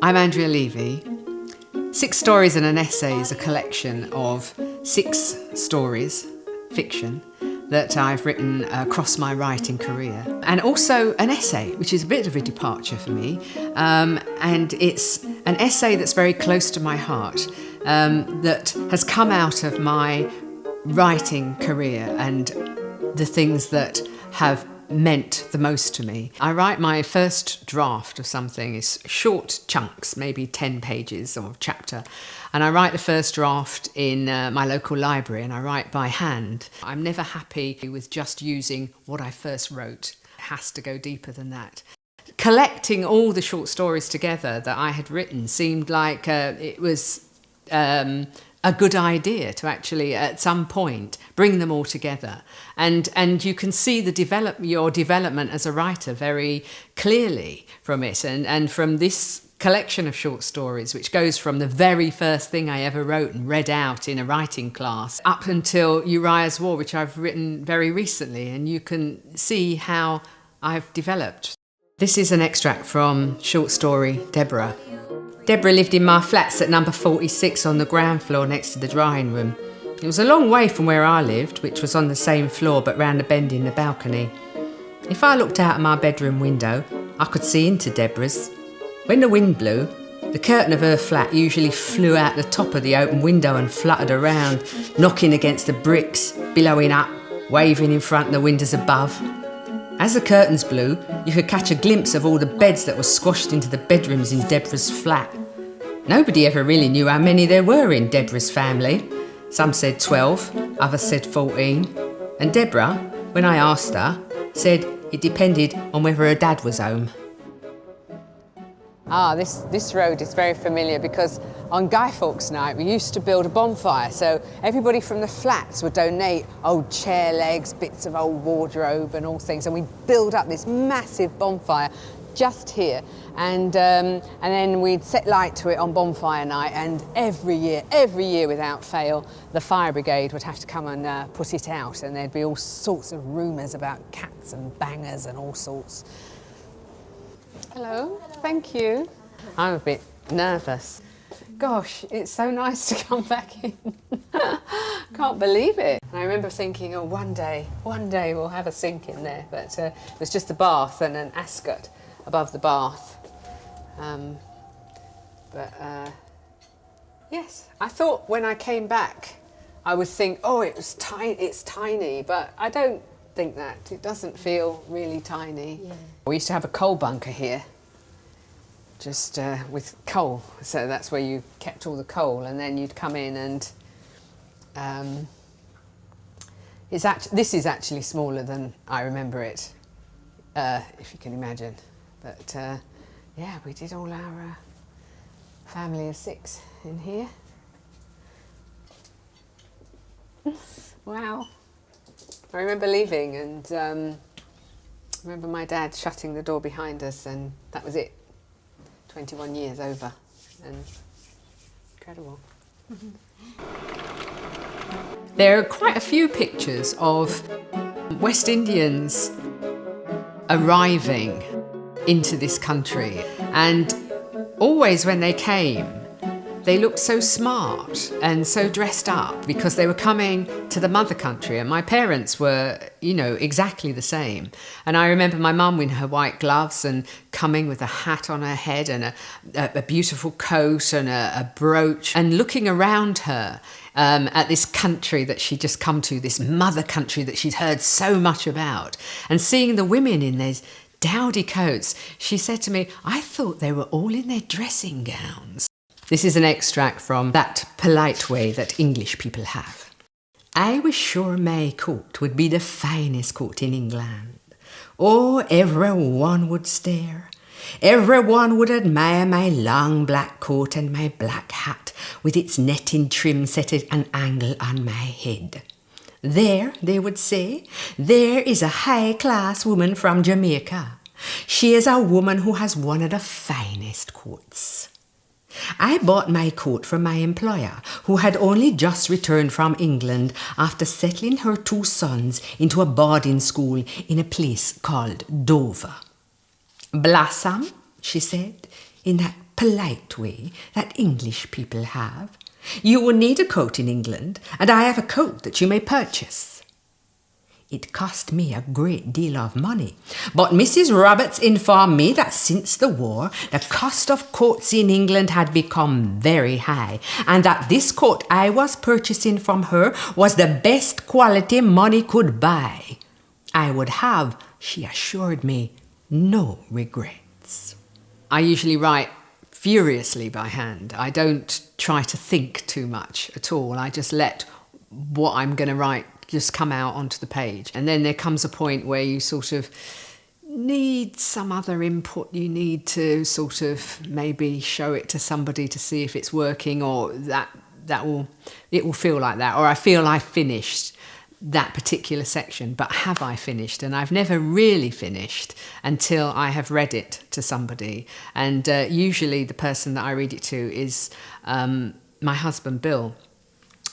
I'm Andrea Levy. 6 Stories and an Essay is a collection of 6 stories, fiction, that I've written across my writing career. And also an essay, which is a bit of a departure for me. And it's an essay that's very close to my heart, that has come out of my writing career and the things that have meant the most to me. I write my first draft of something, is short chunks, maybe 10 pages or a chapter, and I write the first draft in my local library, and I write by hand. I'm never happy with just using what I first wrote. It has to go deeper than that. Collecting all the short stories together that I had written seemed like it was a good idea to actually, at some point, bring them all together. And you can see your development as a writer very clearly from it. And from this collection of short stories, which goes from the very first thing I ever wrote and read out in a writing class, up until Uriah's War, which I've written very recently. And you can see how I've developed. This is an extract from short story Deborah. Deborah lived in my flats at number 46 on the ground floor next to the drying room. It was a long way from where I lived, which was on the same floor but round a bend in the balcony. If I looked out of my bedroom window, I could see into Deborah's. When the wind blew, the curtain of her flat usually flew out the top of the open window and fluttered around, knocking against the bricks, billowing up, waving in front of the windows above. As the curtains blew, you could catch a glimpse of all the beds that were squashed into the bedrooms in Deborah's flat. Nobody ever really knew how many there were in Deborah's family. Some said 12, others said 14. And Deborah, when I asked her, said it depended on whether her dad was home. This road is very familiar because on Guy Fawkes Night we used to build a bonfire, so everybody from the flats would donate old chair legs, bits of old wardrobe and all things, and we'd build up this massive bonfire just here, and then we'd set light to it on bonfire night, and every year without fail, the fire brigade would have to come and put it out, and there'd be all sorts of rumours about cats and bangers and all sorts. Hello, thank you. I'm a bit nervous. Gosh, it's so nice to come back in. Can't believe it. And I remember thinking, oh, one day we'll have a sink in there. But it was just a bath and an ascot above the bath. Yes, I thought when I came back, I would think, oh, it's tiny, but I don't think that. It doesn't feel really tiny. Yeah. We used to have a coal bunker here, just with coal, so that's where you kept all the coal, and then you'd come in and this is actually smaller than I remember it, if you can imagine. But yeah, we did all our family of 6 in here. Wow. I remember leaving, and I remember my dad shutting the door behind us, and that was it. 21 years over, and incredible. There are quite a few pictures of West Indians arriving into this country, and always when they came, they looked so smart and so dressed up because they were coming to the mother country, and my parents were, exactly the same. And I remember my mum in her white gloves and coming with a hat on her head and a beautiful coat and a brooch, and looking around her at this country that she'd just come to, this mother country that she'd heard so much about, and seeing the women in these dowdy coats. She said to me, I thought they were all in their dressing gowns. This is an extract from That Polite Way That English People Have. I was sure my coat would be the finest coat in England. Oh, everyone would stare. Everyone would admire my long black coat and my black hat with its netting trim set at an angle on my head. There, they would say, there is a high-class woman from Jamaica. She is a woman who has one of the finest coats. I bought my coat from my employer, who had only just returned from England after settling her 2 sons into a boarding school in a place called Dover. Blossom, she said, in that polite way that English people have. You will need a coat in England, and I have a coat that you may purchase. It cost me a great deal of money, but Mrs. Roberts informed me that since the war, the cost of coats in England had become very high, and that this coat I was purchasing from her was the best quality money could buy. I would have, she assured me, no regrets. I usually write furiously by hand. I don't try to think too much at all. I just let what I'm going to write just come out onto the page. And then there comes a point where you sort of need some other input. You need to sort of maybe show it to somebody to see if it's working, or it will feel like that. Or I feel I finished that particular section, but have I finished? And I've never really finished until I have read it to somebody. And usually the person that I read it to is my husband, Bill.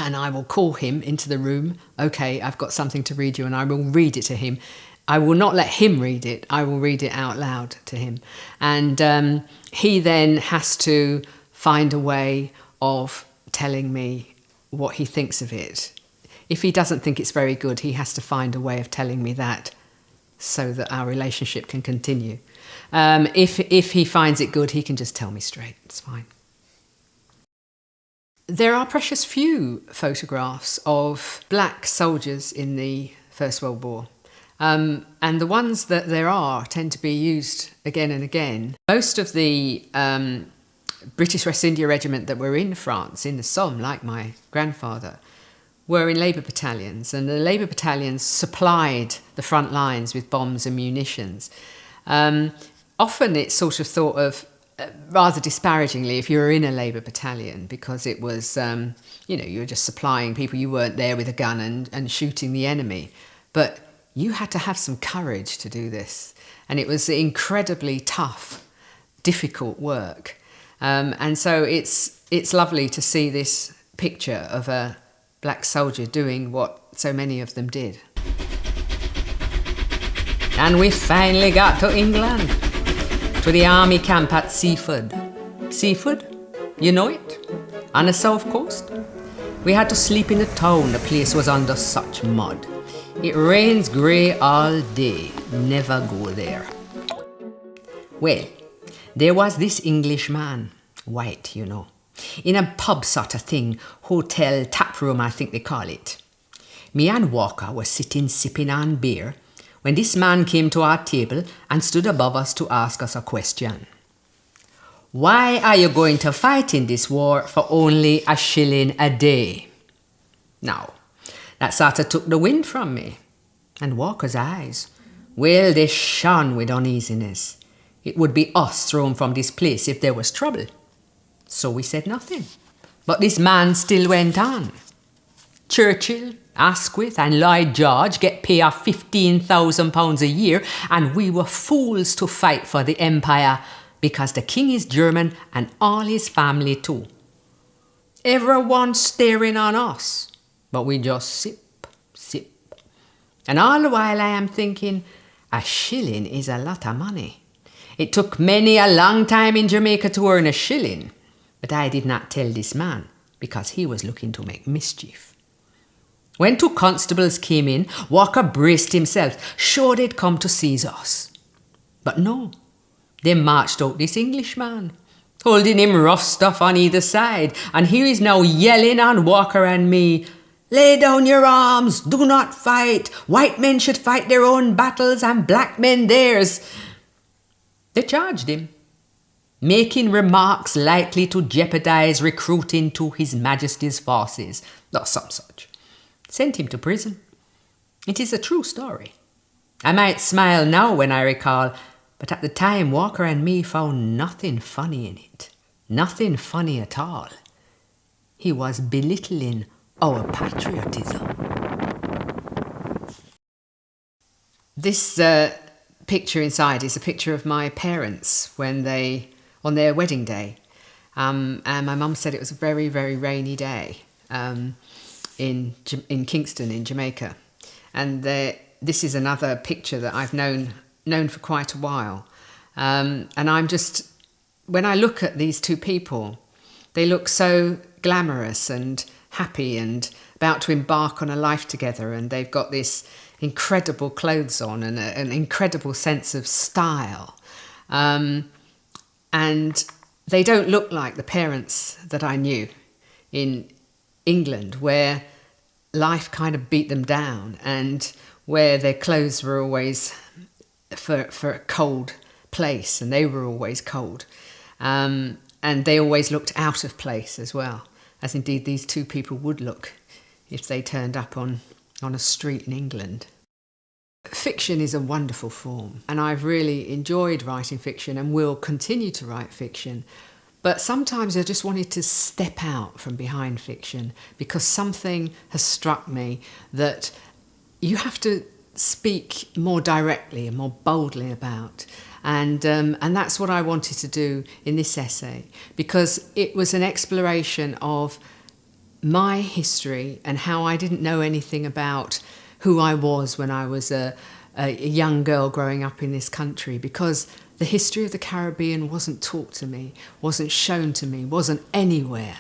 And I will call him into the room. Okay, I've got something to read you, and I will read it to him. I will not let him read it. I will read it out loud to him. And he then has to find a way of telling me what he thinks of it. If he doesn't think it's very good, he has to find a way of telling me that so that our relationship can continue. If he finds it good, he can just tell me straight. It's fine. There are precious few photographs of black soldiers in the First World War. And the ones that there are tend to be used again and again. Most of the British West India Regiment that were in France, in the Somme, like my grandfather, were in labour battalions, and the labour battalions supplied the front lines with bombs and munitions. Often it's sort of thought of rather disparagingly if you were in a labour battalion, because it was, you were just supplying people. You weren't there with a gun and shooting the enemy. But you had to have some courage to do this. And it was incredibly tough, difficult work. And so it's lovely to see this picture of a black soldier doing what so many of them did. And we finally got to England, to the army camp at Seaford. Seaford? You know it? On the south coast? We had to sleep in the town. The place was under such mud. It rains grey all day. Never go there. Well, there was this English man, white, you know, in a pub sort of thing, hotel tap room I think they call it. Me and Walker were sitting sipping on beer when this man came to our table and stood above us to ask us a question. Why are you going to fight in this war for only a shilling a day? Now, that sort of took the wind from me. And Walker's eyes, well, they shone with uneasiness. It would be us thrown from this place if there was trouble. So we said nothing. But this man still went on. Churchill, Asquith and Lloyd George get paid of £15,000 a year, and we were fools to fight for the empire because the king is German and all his family too. Everyone staring on us, but we just sip, sip. And all the while I am thinking, a shilling is a lot of money. It took many a long time in Jamaica to earn a shilling, but I did not tell this man because he was looking to make mischief. When two constables came in, Walker braced himself, sure they'd come to seize us. But no, they marched out this Englishman, holding him rough stuff on either side, and he is now yelling on Walker and me, "Lay down your arms, do not fight. White men should fight their own battles and black men theirs." They charged him, making remarks likely to jeopardize recruiting to His Majesty's forces, or some such. Sent him to prison. It is a true story. I might smile now when I recall, but at the time Walker and me found nothing funny in it. Nothing funny at all. He was belittling our patriotism. This picture inside is a picture of my parents on their wedding day. And my mum said it was a very, very rainy day in Kingston in Jamaica. And this is another picture that I've known for quite a while. And I'm just when I look at these two people, they look so glamorous and happy and about to embark on a life together, and they've got this incredible clothes on and an incredible sense of style. And they don't look like the parents that I knew in England, where life kind of beat them down and where their clothes were always for a cold place, and they were always cold. And they always looked out of place as well, as indeed these two people would look if they turned up on a street in England. Fiction is a wonderful form, and I've really enjoyed writing fiction and will continue to write fiction. But sometimes I just wanted to step out from behind fiction because something has struck me that you have to speak more directly and more boldly about. And that's what I wanted to do in this essay, because it was an exploration of my history and how I didn't know anything about who I was when I was a young girl growing up in this country, because the history of the Caribbean wasn't taught to me, wasn't shown to me, wasn't anywhere,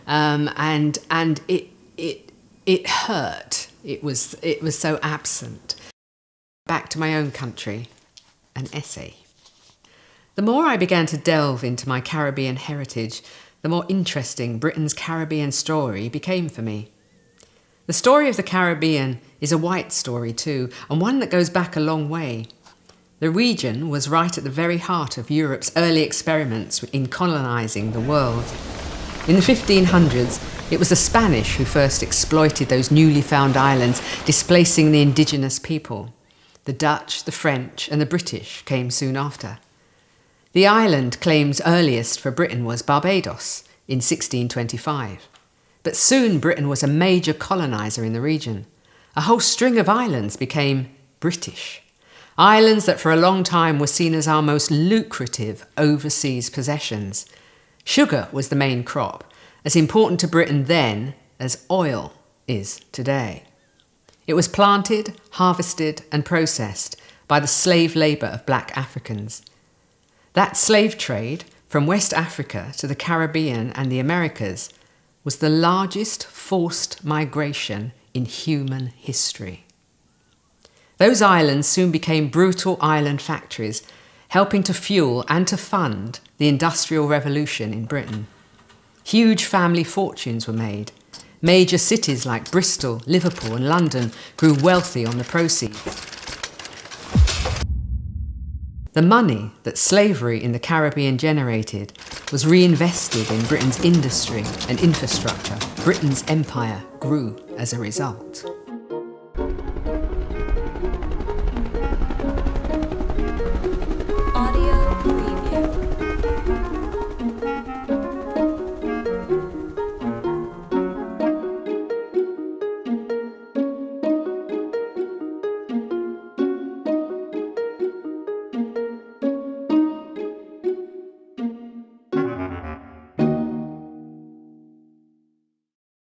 and it hurt. It was so absent. Back to my own country, an essay. The more I began to delve into my Caribbean heritage, the more interesting Britain's Caribbean story became for me. The story of the Caribbean is a white story too, and one that goes back a long way. The region was right at the very heart of Europe's early experiments in colonising the world. In the 1500s, it was the Spanish who first exploited those newly found islands, displacing the indigenous people. The Dutch, the French, and the British came soon after. The island claimed earliest for Britain was Barbados in 1625. But soon Britain was a major coloniser in the region. A whole string of islands became British. Islands that for a long time were seen as our most lucrative overseas possessions. Sugar was the main crop, as important to Britain then as oil is today. It was planted, harvested and processed by the slave labour of black Africans. That slave trade from West Africa to the Caribbean and the Americas was the largest forced migration in human history. Those islands soon became brutal island factories, helping to fuel and to fund the Industrial Revolution in Britain. Huge family fortunes were made. Major cities like Bristol, Liverpool and London grew wealthy on the proceeds. The money that slavery in the Caribbean generated was reinvested in Britain's industry and infrastructure. Britain's empire grew as a result.